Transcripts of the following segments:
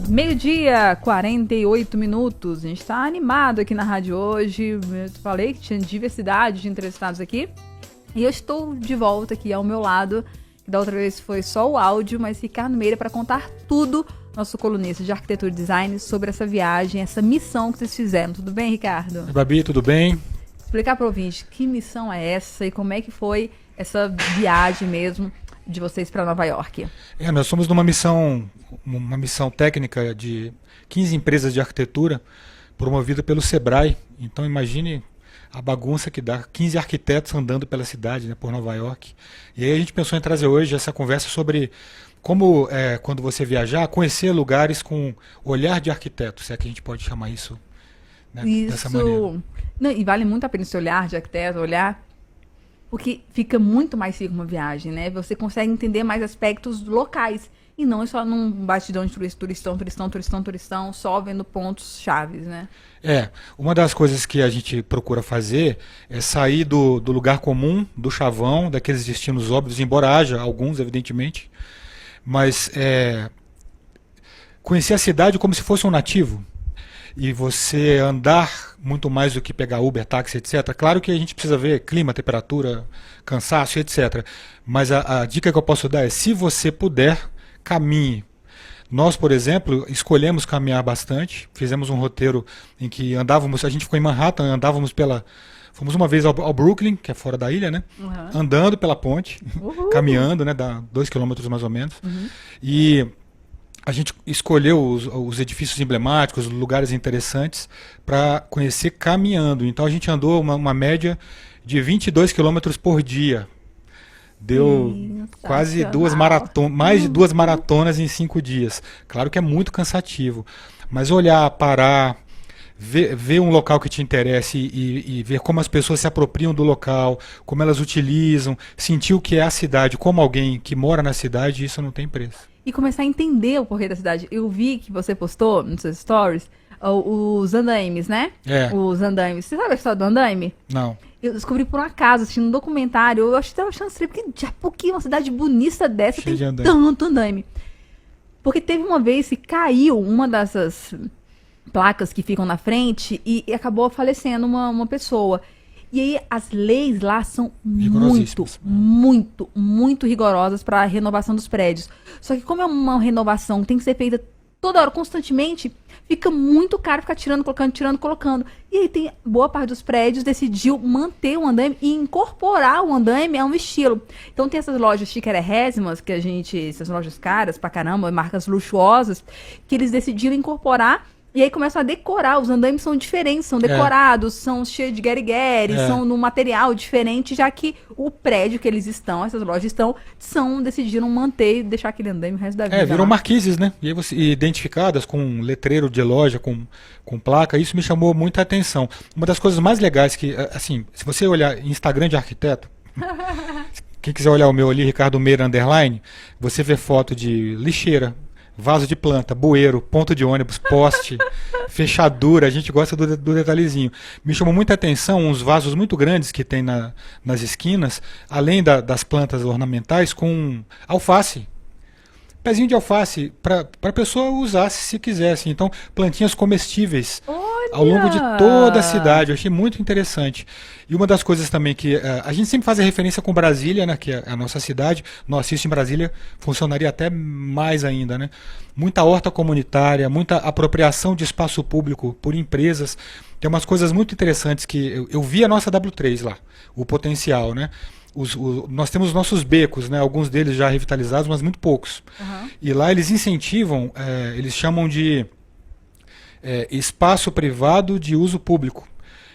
Meio-dia, 48 minutos. A gente tá animado aqui na rádio hoje. Eu falei que tinha diversidade de entrevistados aqui. E eu estou de volta aqui ao meu lado. Da outra vez foi só o áudio, mas Ricardo Meira para contar tudo, nosso colunista de arquitetura e design, sobre essa viagem, essa missão que vocês fizeram. Tudo bem, Ricardo? Babi, tudo bem? Explicar para o ouvinte que missão é essa e como é que foi essa viagem mesmo de vocês para Nova York. Nós somos numa missão técnica de 15 empresas de arquitetura promovida pelo Sebrae. Então imagine a bagunça que dá, 15 arquitetos andando pela cidade, né, por Nova York. E aí a gente pensou em trazer hoje essa conversa sobre como, quando você viajar, conhecer lugares com olhar de arquiteto, se é que a gente pode chamar isso, né, dessa maneira. Não, e vale muito a pena esse olhar de arquiteto, porque fica muito mais rico uma viagem, né? Você consegue entender mais aspectos locais. E não só num batidão de turistão, só vendo pontos chaves, né? Uma das coisas que a gente procura fazer é sair do lugar comum, do chavão, daqueles destinos óbvios, embora haja alguns, evidentemente, mas conhecer a cidade como se fosse um nativo. E você andar muito mais do que pegar Uber, táxi, etc. Claro que a gente precisa ver clima, temperatura, cansaço, etc. Mas a dica que eu posso dar é, se você puder, caminhe. Nós, por exemplo, escolhemos caminhar bastante. Fizemos um roteiro em que andávamos, a gente ficou em Manhattan, fomos uma vez ao Brooklyn, que é fora da ilha, né? Uhum. Andando pela ponte, caminhando, né? Dá 2 quilômetros mais ou menos. Uhum. E a gente escolheu os edifícios emblemáticos, lugares interessantes para conhecer caminhando. Então a gente andou uma média de 22 quilômetros por dia. Deu quase mais de 2 maratonas em 5 dias. Claro que é muito cansativo. Mas olhar, parar, ver um local que te interesse e ver como as pessoas se apropriam do local, como elas utilizam, sentir o que é a cidade, como alguém que mora na cidade, isso não tem preço. E começar a entender o porquê da cidade. Eu vi que você postou nos seus stories os andaimes, né? Os andaimes. Você sabe a história do andaime? Não. Eu descobri por um acaso, assistindo um documentário. Eu acho que estava achando estranho, porque já porque uma cidade bonita dessa tem tanto andaime. Porque teve uma vez que caiu uma dessas placas que ficam na frente e acabou falecendo uma pessoa. E aí as leis lá são muito rigorosas para a renovação dos prédios. Só que como é uma renovação que tem que ser feita toda hora, constantemente, fica muito caro ficar tirando, colocando. E aí tem boa parte dos prédios decidiu manter o andaime e incorporar o andaime a um estilo. Então tem essas lojas chiquérrimas, essas lojas caras pra caramba, marcas luxuosas, que eles decidiram incorporar. E aí começam a decorar, os andaimes são diferentes, são decorados, são cheios de gueri-gueri, são num material diferente, já que o prédio que eles estão, essas lojas estão, decidiram manter e deixar aquele andaime o resto da vida. Viram marquises, né? E aí identificadas com um letreiro de loja, com placa, isso me chamou muita atenção. Uma das coisas mais legais que, assim, se você olhar Instagram de arquiteto, quem quiser olhar o meu ali, Ricardo Meira _, você vê foto de lixeira, vaso de planta, bueiro, ponto de ônibus, poste, fechadura, a gente gosta do detalhezinho. Me chamou muita atenção uns vasos muito grandes que tem nas esquinas, além das plantas ornamentais, com alface. Pezinho de alface, para a pessoa usar se quisesse. Então, plantinhas comestíveis. Olha! Ao longo de toda a cidade. Eu achei muito interessante. E uma das coisas também que a gente sempre faz a referência com Brasília, né, que é a nossa cidade. Nossa, isso em Brasília funcionaria até mais ainda, né? Muita horta comunitária, muita apropriação de espaço público por empresas. Tem umas coisas muito interessantes que eu vi a nossa W3 lá, o potencial, né? Nós temos os nossos becos, né? Alguns deles já revitalizados, mas muito poucos. Uhum. E lá eles incentivam, eles chamam de espaço privado de uso público.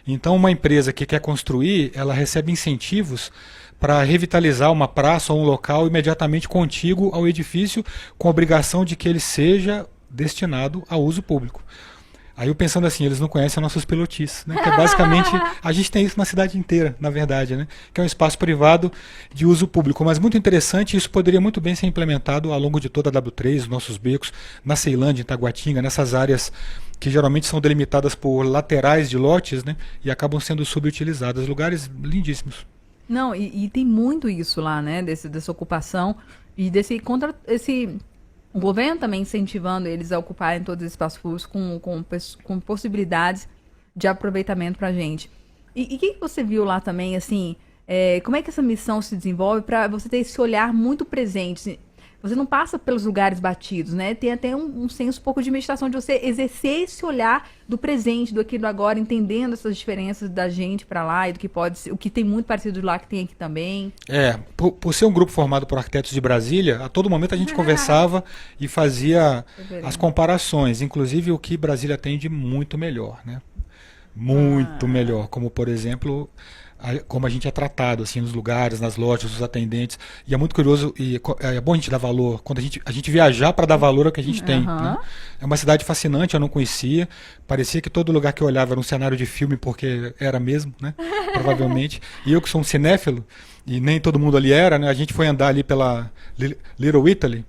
Então uma empresa que quer construir, ela recebe incentivos para revitalizar uma praça ou um local imediatamente contíguo ao edifício, com a obrigação de que ele seja destinado a uso público. Aí eu pensando assim, eles não conhecem nossos pilotis, né? Que basicamente, a gente tem isso na cidade inteira, na verdade, né? Que é um espaço privado de uso público. Mas muito interessante, isso poderia muito bem ser implementado ao longo de toda a W3, os nossos becos, na Ceilândia, em Taguatinga, nessas áreas que geralmente são delimitadas por laterais de lotes, né? E acabam sendo subutilizadas. Lugares lindíssimos. Não, e tem muito isso lá, né? Dessa ocupação e O governo também incentivando eles a ocuparem todos os espaços públicos com possibilidades de aproveitamento para a gente. E o que você viu lá também, assim, como é que essa missão se desenvolve para você ter esse olhar muito presente? Você não passa pelos lugares batidos, né? Tem até um senso um pouco de meditação, de você exercer esse olhar do presente, do aqui do agora, entendendo essas diferenças da gente para lá e do que pode ser, o que tem muito parecido lá que tem aqui também. Por ser um grupo formado por arquitetos de Brasília, a todo momento a gente conversava e fazia as comparações, inclusive o que Brasília tem de muito melhor, né? Muito melhor, como por exemplo, como a gente é tratado assim nos lugares, nas lojas, os atendentes. E é muito curioso e é bom a gente dar valor quando a gente viajar para dar valor ao que a gente tem, né? É uma cidade fascinante, eu não conhecia. Parecia que todo lugar que eu olhava era um cenário de filme, porque era mesmo, né? Provavelmente. E eu que sou um cinéfilo, e nem todo mundo ali era, né? A gente foi andar ali pela Little Italy.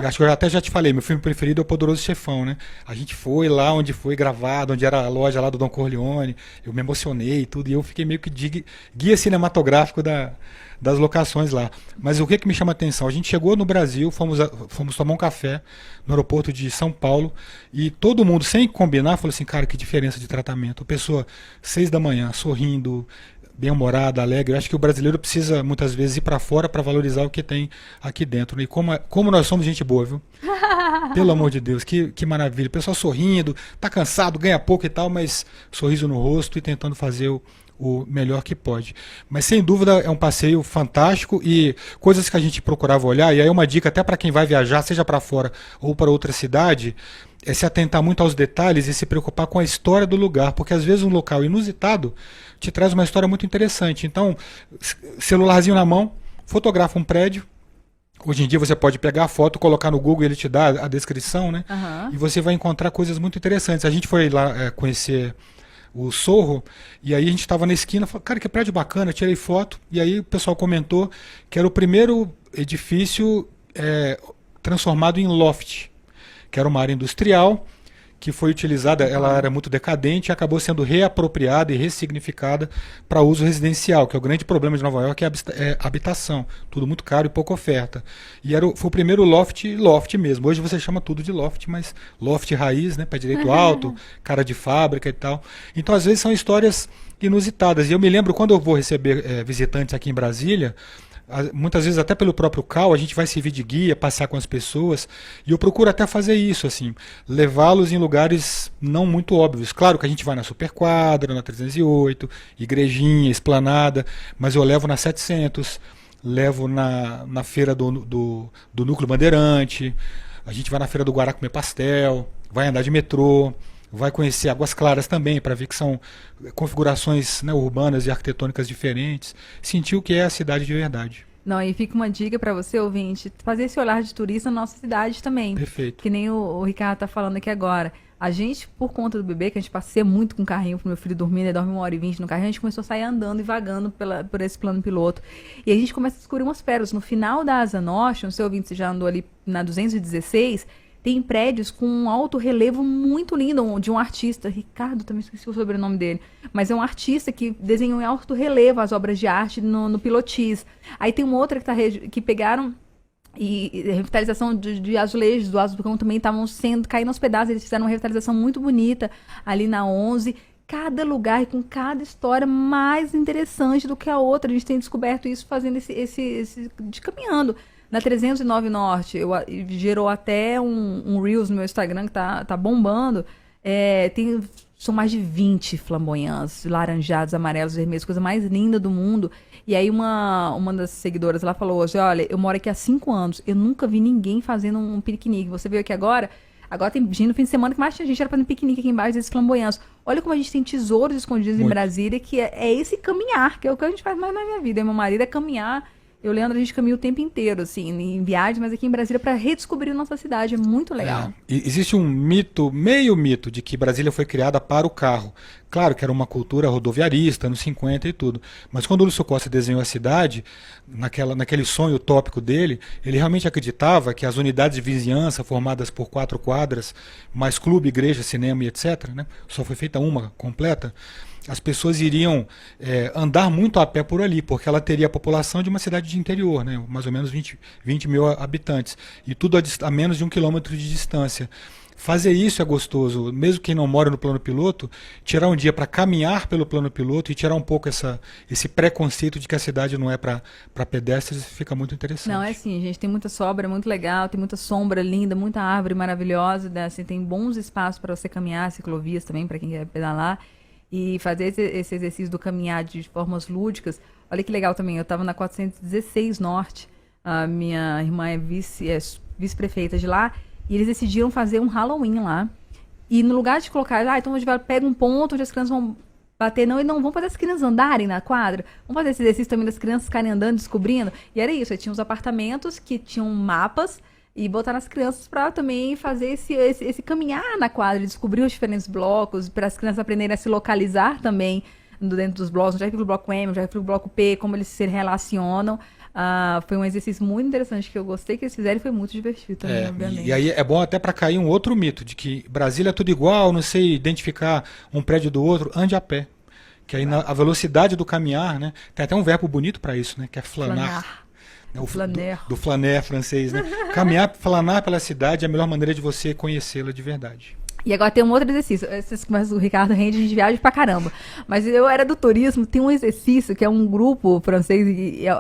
Acho que eu até já te falei, meu filme preferido é O Poderoso Chefão, né? A gente foi lá onde foi gravado, onde era a loja lá do Don Corleone, eu me emocionei e tudo, e eu fiquei meio que guia cinematográfico das locações lá. Mas o que me chama a atenção? A gente chegou no Brasil, fomos tomar um café no aeroporto de São Paulo, e todo mundo, sem combinar, falou assim, cara, que diferença de tratamento. A pessoa, 6 da manhã, sorrindo, bem-humorada, alegre. Eu acho que o brasileiro precisa, muitas vezes, ir para fora para valorizar o que tem aqui dentro, né? E como nós somos gente boa, viu? Pelo amor de Deus, que maravilha. O pessoal sorrindo, tá cansado, ganha pouco e tal, mas sorriso no rosto e tentando fazer o melhor que pode. Mas, sem dúvida, é um passeio fantástico e coisas que a gente procurava olhar, e aí uma dica até para quem vai viajar, seja para fora ou para outra cidade, é se atentar muito aos detalhes e se preocupar com a história do lugar, porque às vezes um local inusitado te traz uma história muito interessante. Então, celularzinho na mão, fotografa um prédio. Hoje em dia você pode pegar a foto, colocar no Google e ele te dá a descrição, né? E você vai encontrar coisas muito interessantes. A gente foi lá conhecer o Sorro, e aí a gente estava na esquina, falou, cara, que prédio bacana, tirei foto, e aí o pessoal comentou que era o primeiro edifício transformado em loft, que era uma área industrial, que foi utilizada, ela era muito decadente e acabou sendo reapropriada e ressignificada para uso residencial, que é o grande problema de Nova York, é a habitação. Tudo muito caro e pouca oferta. E foi o primeiro loft mesmo. Hoje você chama tudo de loft, mas loft raiz, né, pé direito alto, cara de fábrica e tal. Então, às vezes, são histórias inusitadas. E eu me lembro, quando eu vou receber visitantes aqui em Brasília, muitas vezes até pelo próprio CAL, a gente vai servir de guia, passear com as pessoas, e eu procuro até fazer isso, assim, levá-los em lugares não muito óbvios. Claro que a gente vai na Superquadra, na 308, Igrejinha, Esplanada, mas eu levo na 700, levo na feira do Núcleo Bandeirante, a gente vai na feira do Guará comer pastel, vai andar de metrô, vai conhecer Águas Claras também, para ver que são configurações, né, urbanas e arquitetônicas diferentes, sentir o que é a cidade de verdade. Não, e fica uma dica para você, ouvinte, fazer esse olhar de turista na nossa cidade também. Perfeito. Que nem o Ricardo tá falando aqui agora. A gente, por conta do bebê, que a gente passeia muito com o carrinho pro meu filho dormir, né, dorme 1h20 no carrinho, a gente começou a sair andando e vagando por esse plano piloto. E a gente começa a descobrir umas pérolas. No final da Asa Norte, não sei, ouvinte, você já andou ali na 216, tem prédios com um alto relevo muito lindo, de um artista, Ricardo, também esqueci o sobrenome dele, mas é um artista que desenhou em alto relevo as obras de arte no Pilotis. Aí tem uma outra que pegaram e revitalização de azulejos do Azulcão também estavam caindo aos pedaços, eles fizeram uma revitalização muito bonita ali na 11. Cada lugar e com cada história mais interessante do que a outra. A gente tem descoberto isso fazendo de caminhando. Na 309 Norte, gerou até um Reels no meu Instagram que tá bombando. São mais de 20 flamboyantes, laranjados, amarelos, vermelhos, coisa mais linda do mundo. E aí uma das seguidoras lá falou hoje, olha, eu moro aqui há 5 anos, eu nunca vi ninguém fazendo um piquenique. Você veio aqui agora tem gente no fim de semana que mais tinha gente era fazendo piquenique aqui embaixo desses flamboyantes. Olha como a gente tem tesouros escondidos em Brasília, que é esse caminhar, que é o que a gente faz mais na minha vida. E meu marido é caminhar. Eu, Leandro, a gente caminha o tempo inteiro, assim, em viagens, mas aqui em Brasília, para redescobrir nossa cidade. É muito legal. Existe um mito, meio mito, de que Brasília foi criada para o carro. Claro que era uma cultura rodoviarista, anos 50 e tudo. Mas quando o Lúcio Costa desenhou a cidade, naquele sonho utópico dele, ele realmente acreditava que as unidades de vizinhança, formadas por 4 quadras, mais clube, igreja, cinema e etc., né, só foi feita uma completa, as pessoas iriam andar muito a pé por ali, porque ela teria a população de uma cidade de interior, né? Mais ou menos 20 mil habitantes, e tudo a menos de 1 quilômetro de distância. Fazer isso é gostoso, mesmo quem não mora no plano piloto, tirar um dia para caminhar pelo plano piloto e tirar um pouco esse preconceito de que a cidade não é para pedestres, fica muito interessante. Não, é assim, gente, tem muita sobra, é muito legal, tem muita sombra linda, muita árvore maravilhosa, né? Assim, tem bons espaços para você caminhar, ciclovias também, para quem quer pedalar, e fazer esse exercício do caminhar de formas lúdicas. Olha que legal também, eu estava na 416 Norte, a minha irmã é vice-prefeita de lá, e eles decidiram fazer um Halloween lá. E no lugar de colocar, então a gente pega um ponto onde as crianças vão bater, não, e não vão fazer as crianças andarem na quadra. Vamos fazer esse exercício também das crianças ficarem andando, descobrindo. E era isso, aí tinha os apartamentos que tinham mapas e botar as crianças para também fazer esse caminhar na quadra, descobrir os diferentes blocos, para as crianças aprenderem a se localizar também dentro dos blocos, onde é que fica o bloco M, onde é que fica o bloco P, como eles se relacionam. Foi um exercício muito interessante que eu gostei que eles fizeram e foi muito divertido também, obviamente. E aí é bom até para cair um outro mito, de que Brasília é tudo igual, não sei identificar um prédio do outro, ande a pé. Que aí a velocidade do caminhar, né? Tem até um verbo bonito para isso, né? Que é flanar. Né? Do flaner francês, né? Caminhar, flanar pela cidade é a melhor maneira de você conhecê-la de verdade. E agora tem um outro exercício. Essas conversas do Ricardo rende, a gente viaja pra caramba. Mas eu era do turismo, tem um exercício que é um grupo francês,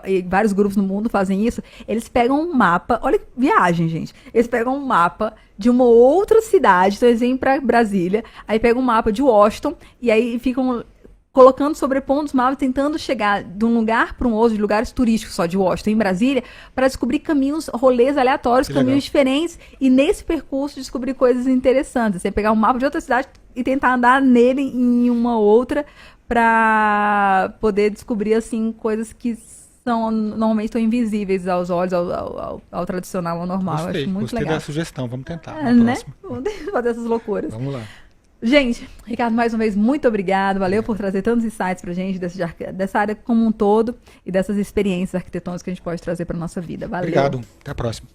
e vários grupos no mundo fazem isso. Eles pegam um mapa, olha que viagem, gente. Eles pegam um mapa de uma outra cidade, então eles vêm pra Brasília, aí pegam um mapa de Washington, e aí ficam colocando, sobrepondo os mapas, tentando chegar de um lugar para um outro, de lugares turísticos só de Washington, em Brasília, para descobrir caminhos, rolês aleatórios, caminhos diferentes, e nesse percurso descobrir coisas interessantes. Você pegar um mapa de outra cidade e tentar andar nele em uma outra, para poder descobrir, assim, coisas que normalmente estão invisíveis aos olhos, ao tradicional, ao normal. Gostei, acho muito gostei legal. da sugestão, vamos tentar. Né? Vamos fazer essas loucuras. Vamos lá. Gente, Ricardo, mais uma vez, muito obrigado. Valeu por trazer tantos insights pra gente dessa área como um todo e dessas experiências arquitetônicas que a gente pode trazer pra nossa vida. Valeu. Obrigado. Até a próxima.